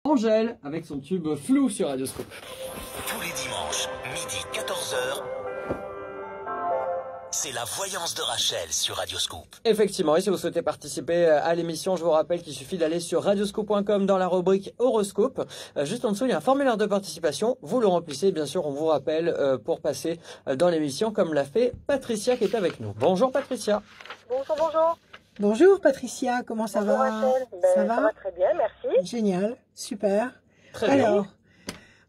Angèle avec son tube Flou sur Radioscope. Tous les dimanches, midi 14h, c'est la voyance de Rachel sur Radioscope. Effectivement, et si vous souhaitez participer à l'émission, je vous rappelle qu'il suffit d'aller sur radioscope.com dans la rubrique horoscope. Juste en dessous, il y a un formulaire de participation. Vous le remplissez, bien sûr, on vous rappelle pour passer dans l'émission comme l'a fait Patricia qui est avec nous. Bonjour Patricia. Bonjour, bonjour. Bonjour Patricia, comment ça Bonjour, va? Rachel. Ça va très bien, merci. Génial, super. Très bien. Alors,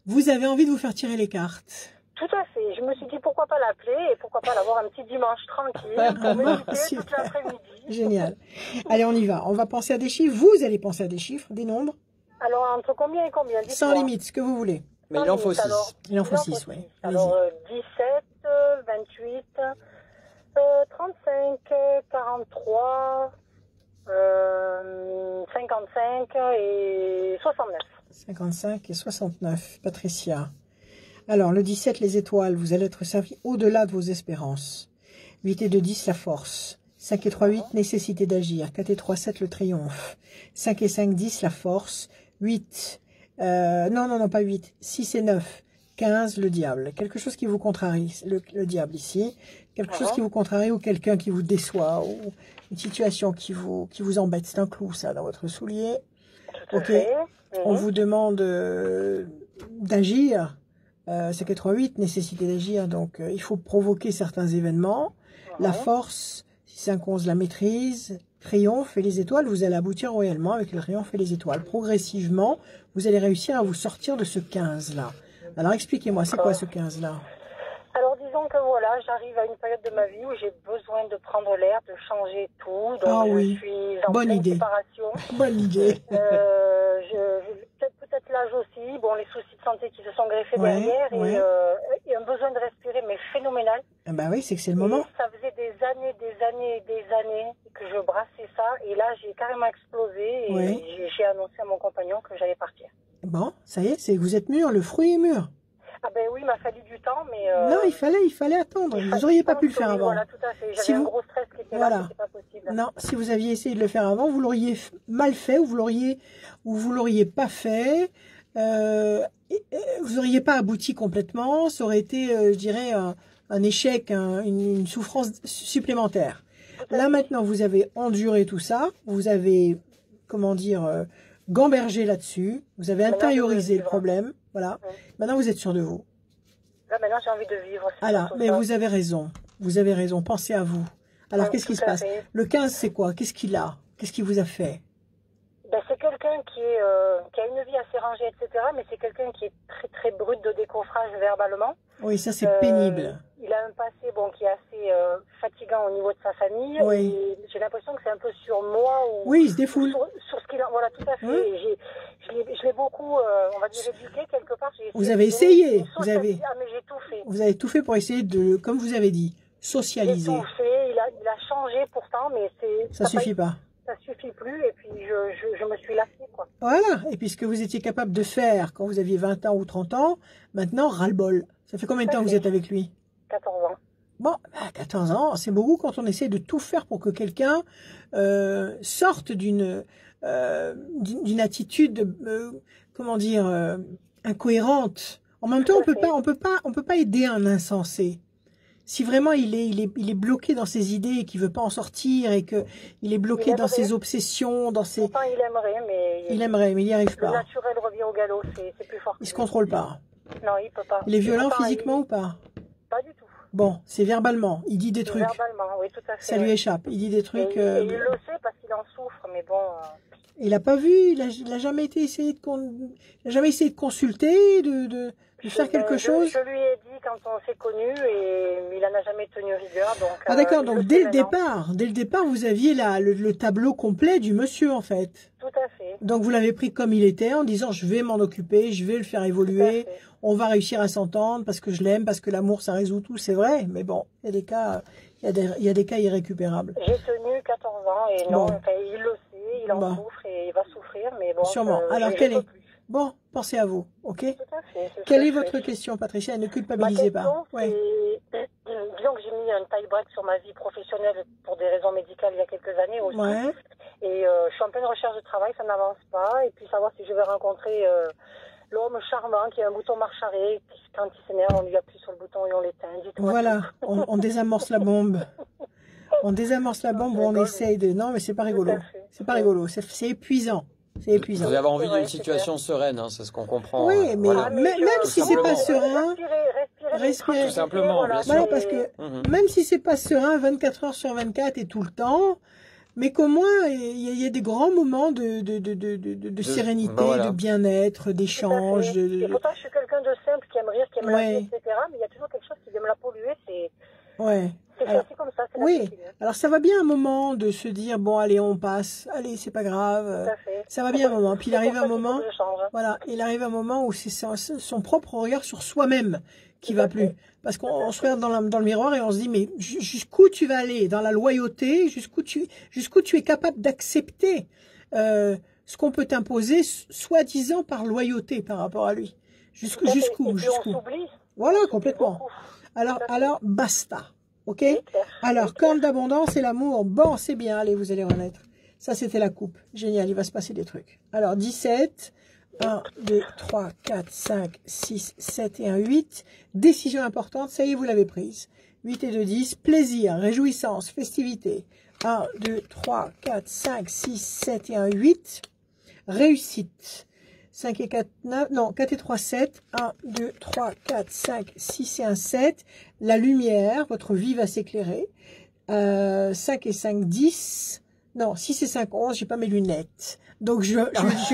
vous avez envie de vous faire tirer les cartes? Tout à fait. Je me suis dit pourquoi pas l'appeler et pourquoi pas l'avoir un petit dimanche tranquille pour méditer toute l'après-midi. Génial. Allez, on y va. On va penser à des chiffres. Vous allez penser à des chiffres, des nombres. Alors, entre combien et combien? Sans limite, ce que vous voulez. Mais il en faut 6. Il en faut 6, oui. Alors, 17, 28, 35, 43, 55 et 69. 55 et 69, Patricia. Alors, le 17, les étoiles, vous allez être servi au-delà de vos espérances. 8 et 2, 10, la force. 5 et 3, 8, nécessité d'agir. 4 et 3, 7, le triomphe. 5 et 5, 10, la force. 8, non, pas 8. 6 et 9, 15, le diable. Quelque chose qui vous contrarie, le diable ici. Quelque chose qui vous contrarie ou quelqu'un qui vous déçoit ou une situation qui vous embête. C'est un clou, ça, dans votre soulier. Ok. On vous demande d'agir. C'est 4-3-8, nécessité d'agir, donc il faut provoquer certains événements. La force, 6-5-11, la maîtrise, triomphe et les étoiles, vous allez aboutir royalement avec le triomphe et les étoiles. Progressivement, vous allez réussir à vous sortir de ce 15-là. Alors expliquez-moi, c'est quoi ce 15-là? Alors disons que voilà, j'arrive à une période de ma vie où j'ai besoin de prendre l'air, de changer tout. Donc je suis en pleine séparation. Bonne idée. Peut-être l'âge aussi, bon, les soucis de santé qui se sont greffés derrière et un besoin de respirer, mais phénoménal. Ah bah oui, c'est que c'est le moment. Ça faisait des années que je brassais ça et là j'ai carrément explosé et j'ai annoncé à mon compagnon que j'allais partir. Bon, ça y est, vous êtes mûr, le fruit est mûr. Ah ben oui, il m'a fallu du temps, mais... non, il fallait attendre. Vous n'auriez pas pu le faire avant. Voilà, tout à fait. J'avais un gros stress qui était là, c'était pas possible. Non, si vous aviez essayé de le faire avant, vous l'auriez mal fait ou vous l'auriez pas fait. Vous n'auriez pas abouti complètement. Ça aurait été, je dirais, un échec, une souffrance supplémentaire. Là, maintenant, vous avez enduré tout ça. Vous avez, comment dire, gambergé là-dessus. Vous avez intériorisé le problème. Voilà. Maintenant, vous êtes sûr de vous. Là, maintenant, j'ai envie de vivre. Alors, mais vous avez raison. Vous avez raison. Pensez à vous. Alors, qu'est-ce qui se passe? Le 15, c'est quoi? Qu'est-ce qu'il a? Qu'est-ce qu'il vous a fait? Ben, c'est quelqu'un qui a une vie assez rangée, etc. Mais c'est quelqu'un qui est très, très brut de décoffrage verbalement. Oui, ça, c'est pénible. Il a un passé qui est assez fatigant au niveau de sa famille. Oui. Et j'ai l'impression que c'est un peu sur moi. Oui, il se défoule. Sur ce qu'il a. Voilà, tout à fait. Je l'ai beaucoup, on va dire, éduqué quelque part. Vous avez essayé. Ah, mais j'ai tout fait. Vous avez tout fait pour essayer de, comme vous avez dit, socialiser. J'ai tout fait. Il a changé pourtant, mais ça suffit pas. Ça suffit plus. Et puis, je me suis lassée, quoi. Voilà. Et puis, ce que vous étiez capable de faire quand vous aviez 20 ans ou 30 ans, maintenant, ras-le-bol. Ça fait combien de temps que vous êtes avec lui? 14 ans. Bon, 14 ans, c'est beaucoup quand on essaie de tout faire pour que quelqu'un sorte d'une attitude, comment dire, incohérente. En même temps, on peut pas aider un insensé. Si vraiment il est bloqué dans ses idées et qu'il veut pas en sortir et que il est bloqué dans ses obsessions, dans ses... Pourtant, il aimerait, mais il n'y arrive pas. Le naturel revient au galop, c'est plus fort. Il se contrôle pas. Non, il peut pas. Il est violent physiquement ou pas? Pas du tout. Bon, c'est verbalement. Il dit des trucs. Verbalement, oui, tout à fait. Ça lui échappe. Il dit des trucs. Et il le sait parce qu'il en souffre, mais bon. Il a pas vu. Il a jamais essayé de consulter, de faire quelque chose. Je lui ai dit quand on s'est connus et il en a jamais tenu rigueur. Donc, ah d'accord. Donc dès le départ, vous aviez le tableau complet du monsieur en fait. Tout à fait. Donc vous l'avez pris comme il était en disant je vais m'en occuper, je vais le faire évoluer. On va réussir à s'entendre parce que je l'aime, parce que l'amour ça résout tout, c'est vrai. Mais bon, il y a des cas, il y a des cas irrécupérables. J'ai tenu 14 ans et non, il le sait, il en souffre et il va souffrir, mais bon. Sûrement. Alors bon, pensez à vous, ok? Tout à fait. Quelle est votre question, Patricia? Ne culpabilisez pas. Disons que j'ai mis un tie break sur ma vie professionnelle pour des raisons médicales il y a quelques années aussi. Et je suis en pleine recherche de travail, ça n'avance pas. Et puis savoir si je vais rencontrer l'homme charmant qui a un bouton marche arrêt. Quand il s'énerve, on lui appuie sur le bouton et on l'éteint. Voilà, on désamorce la bombe. On désamorce la bombe ou on essaye de... Non, mais c'est pas rigolo. C'est pas rigolo. C'est épuisant. C'est épuisant. Vous avez envie d'une situation sereine, hein, c'est ce qu'on comprend. Oui, mais voilà. même si c'est pas serein... Respirer. Tout simplement, bien sûr. Voilà, parce que même si c'est pas serein 24 heures sur 24 et tout le temps, mais qu'au moins il y a des grands moments de sérénité, voilà, de bien-être, d'échange. Et pourtant, je suis quelqu'un de simple, qui aime rire, qui aime la vie, etc. Mais il y a toujours quelque chose qui vient me la polluer, c'est... Ouais. C'est comme ça, c'est oui, alors ça va bien un moment de se dire, bon, allez, on passe, allez, c'est pas grave, ça va bien un moment. Puis il arrive un moment, voilà, il arrive un moment où c'est son propre regard sur soi-même qui va plus. Parce qu'on se regarde dans le miroir et on se dit, mais jusqu'où tu vas aller dans la loyauté, jusqu'où tu es capable d'accepter ce qu'on peut t'imposer, soi-disant par loyauté par rapport à lui. Jusqu'où. Voilà, complètement. Alors, basta. Ok? Alors, corne d'abondance et l'amour. Bon, c'est bien. Allez, vous allez renaître. Ça, c'était la coupe. Génial, il va se passer des trucs. Alors, 17. 1, 2, 3, 4, 5, 6, 7 et 1, 8. Décision importante. Ça y est, vous l'avez prise. 8 et 2, 10. Plaisir, réjouissance, festivité. 1, 2, 3, 4, 5, 6, 7 et 1, 8. Réussite. 5 et 4, 9, non, 4 et 3, 7, 1, 2, 3, 4, 5, 6 et 1, 7, la lumière, votre vie va s'éclairer, 5 et 5, 10, non, 6 et 5, 11, j'ai pas mes lunettes, donc je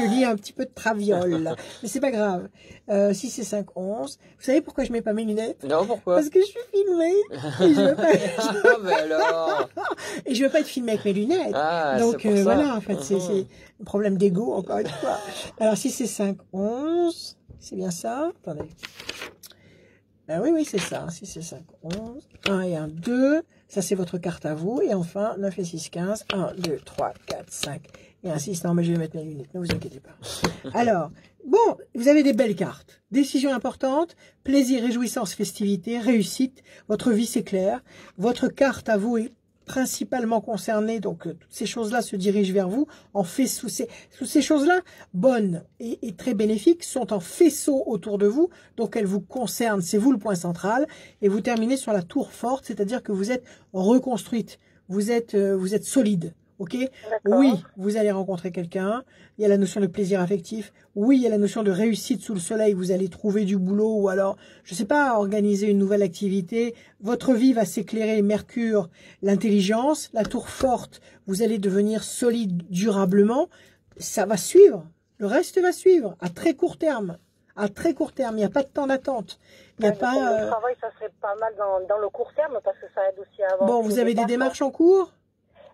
lis un petit peu de traviole, mais c'est pas grave, 6 et 5, 11, vous savez pourquoi je mets pas mes lunettes? Non, pourquoi? Parce que je suis filmée, et je veux pas... mais alors... Et je veux pas être filmée avec mes lunettes, donc voilà, en fait, c'est un problème d'ego, encore une fois. Alors, 6 et 5, 11, c'est bien ça? Attendez. Ben oui, c'est ça, 6 et 5, 11, 1 et 1, 2, ça c'est votre carte à vous, et enfin, 9 et 6, 15, 1, 2, 3, 4, 5, et un 6, non mais je vais mettre mes lunettes, ne vous inquiétez pas. Alors, bon, vous avez des belles cartes, décision importante, plaisir, réjouissance, festivité, réussite, votre vie s'éclaire, votre carte à vous est principalement concernée, donc toutes ces choses-là se dirigent vers vous, en faisceau, ces choses-là, bonnes et très bénéfiques, sont en faisceau autour de vous, donc elles vous concernent, c'est vous le point central, et vous terminez sur la tour forte, c'est-à-dire que vous êtes reconstruite, vous êtes solide. Ok? Oui, vous allez rencontrer quelqu'un. Il y a la notion de plaisir affectif. Oui, il y a la notion de réussite sous le soleil. Vous allez trouver du boulot ou alors, je sais pas, organiser une nouvelle activité. Votre vie va s'éclairer. Mercure, l'intelligence, la tour forte. Vous allez devenir solide durablement. Ça va suivre. Le reste va suivre à très court terme. À très court terme, il n'y a pas de temps d'attente. Il n'y a pas. Le travail, ça serait pas mal dans le court terme parce que ça aide aussi à avancer. Bon, vous avez des démarches en cours?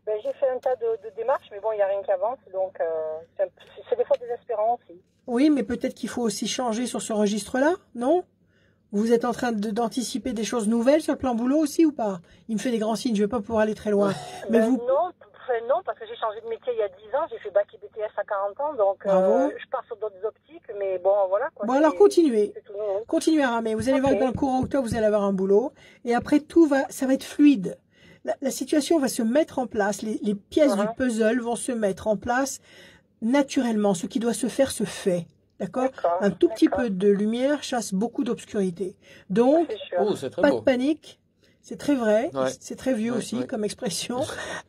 Ben, j'ai fait un tas de démarches, mais bon, il n'y a rien qui avance, donc c'est des fois désespérant aussi. Oui, mais peut-être qu'il faut aussi changer sur ce registre-là, non? Vous êtes en train d'anticiper des choses nouvelles sur le plan boulot aussi ou pas? Il me fait des grands signes, je ne vais pas pouvoir aller très loin. Mais vous... Non, parce que j'ai changé de métier il y a 10 ans, j'ai fait bac et BTS à 40 ans, donc je pars sur d'autres optiques, mais bon, voilà. Quoi, bon, alors continuez. Continuez à ramer. Vous allez voir que dans le courant octobre, vous allez avoir un boulot, et après ça va être fluide. La situation va se mettre en place, les pièces du puzzle vont se mettre en place naturellement. Ce qui doit se faire se fait. D'accord? Un tout petit peu de lumière chasse beaucoup d'obscurité. Donc, pas de panique. C'est très vrai. Ouais. C'est très vieux aussi comme expression.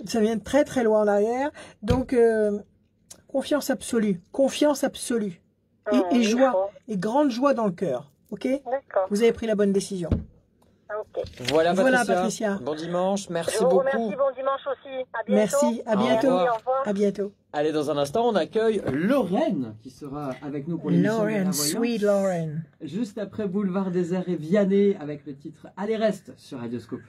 Ça vient de très très loin en arrière. Donc, confiance absolue. Confiance absolue. Et joie. Et grande joie dans le cœur. Ok? Vous avez pris la bonne décision. Okay. Voilà Patricia. Bon dimanche, merci beaucoup. Merci, bon dimanche aussi. À bientôt. Merci, à bientôt. Au revoir. À bientôt. Allez, dans un instant, on accueille Lorraine qui sera avec nous pour l'émission. Lorraine, sweet Lorraine. Juste après Boulevard Désert et Vianney avec le titre Allez reste sur Radioscope.